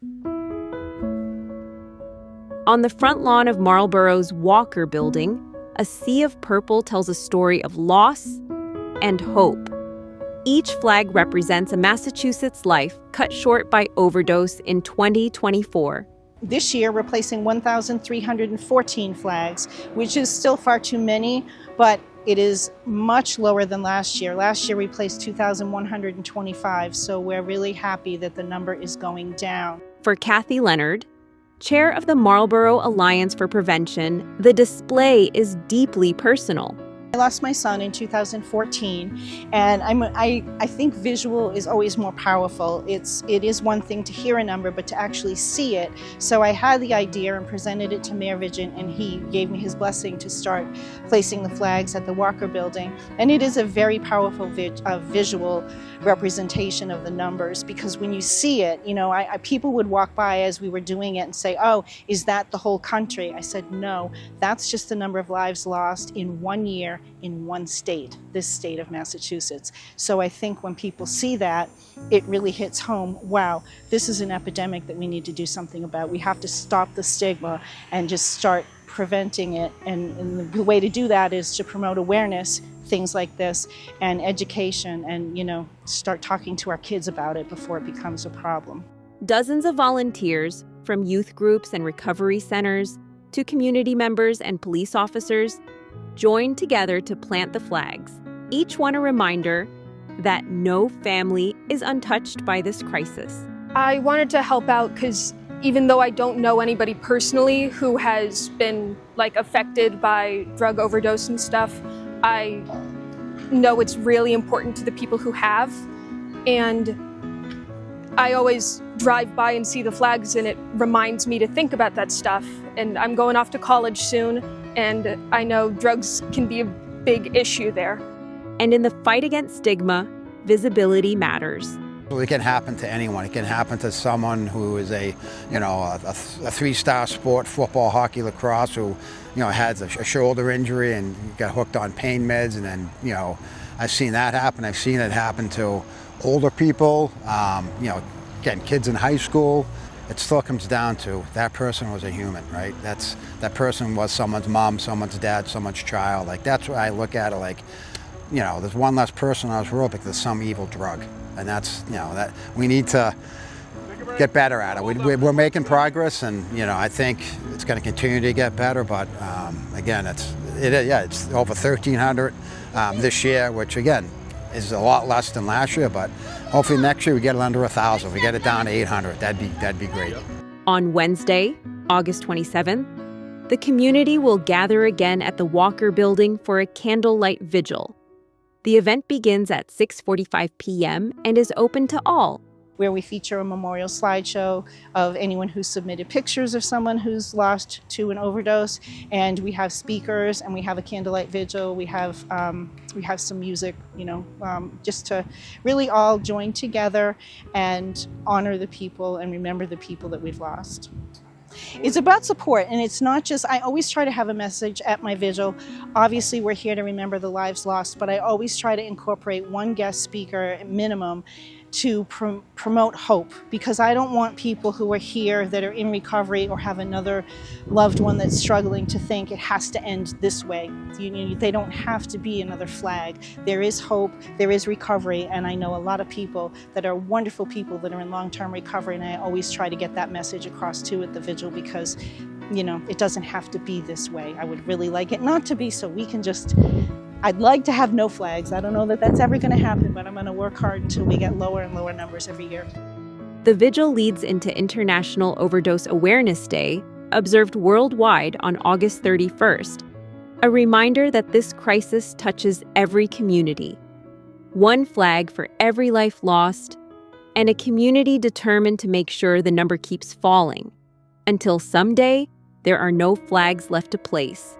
On the front lawn of Marlborough's Walker Building, a sea of purple tells a story of loss and hope. Each flag represents a Massachusetts life cut short by overdose in 2024. This year, we're placing 1,314 flags, which is still far too many, but it is much lower than last year. Last year, we placed 2,125, so we're really happy that the number is going down. For Kathy Leonard, chair of the Marlborough Alliance for Prevention, the display is deeply personal. I lost my son in 2014, and I think visual is always more powerful. It is one thing to hear a number, but to actually see it. So I had the idea and presented it to Mayor Vigent, and he gave me his blessing to start placing the flags at the Walker Building. And it is a very powerful visual representation of the numbers, because when you see it, people would walk by as we were doing it and say, "Oh, is that the whole country?" I said, "No, that's just the number of lives lost in 1 year in one state, this state of Massachusetts." So I think when people see that, it really hits home, wow, this is an epidemic that we need to do something about. We have to stop the stigma and just start preventing it. And the way to do that is to promote awareness, things like this, and education, and start talking to our kids about it before it becomes a problem. Dozens of volunteers, from youth groups and recovery centers to community members and police officers, joined together to plant the flags, each one a reminder that no family is untouched by this crisis. I wanted to help out because even though I don't know anybody personally who has been affected by drug overdose and stuff, I know it's really important to the people who have. And I always drive by and see the flags, and it reminds me to think about that stuff. And I'm going off to college soon, and I know drugs can be a big issue there. And in the fight against stigma, visibility matters. It can happen to anyone. It can happen to someone who is a three-star sport, football, hockey, lacrosse, who, has a shoulder injury and got hooked on pain meds. And then, I've seen that happen. I've seen it happen to older people, again, kids in high school. It still comes down to that person was a human, right? That person was someone's mom, someone's dad, someone's child. That's what I look at it there's one less person on this world because there's some evil drug. And that's, that we need to get better at it. We're making progress, and, I think it's going to continue to get better. But again, it's over 1,300 this year, which again is a lot less than last year. But hopefully next year we get it under 1,000. We get it down to 800. That'd be great. On Wednesday, August 27th, the community will gather again at the Walker Building for a candlelight vigil. The event begins at 6:45 p.m. and is open to all, where we feature a memorial slideshow of anyone who submitted pictures of someone who's lost to an overdose, and we have speakers, and we have a candlelight vigil. We have some music, just to really all join together and honor the people and remember the people that we've lost. It's about support, and it's not just, I always try to have a message at my vigil. Obviously, we're here to remember the lives lost, but I always try to incorporate one guest speaker minimum to promote hope, because I don't want people who are here that are in recovery or have another loved one that's struggling to think it has to end this way. They don't have to be another flag. There is hope, there is recovery, and I know a lot of people that are wonderful people that are in long-term recovery, and I always try to get that message across too at the vigil, because it doesn't have to be this way. I would really like it not to be, so we can I'd like to have no flags. I don't know that that's ever going to happen, but I'm going to work hard until we get lower and lower numbers every year. The vigil leads into International Overdose Awareness Day, observed worldwide on August 31st, a reminder that this crisis touches every community. One flag for every life lost, and a community determined to make sure the number keeps falling, until someday there are no flags left to place.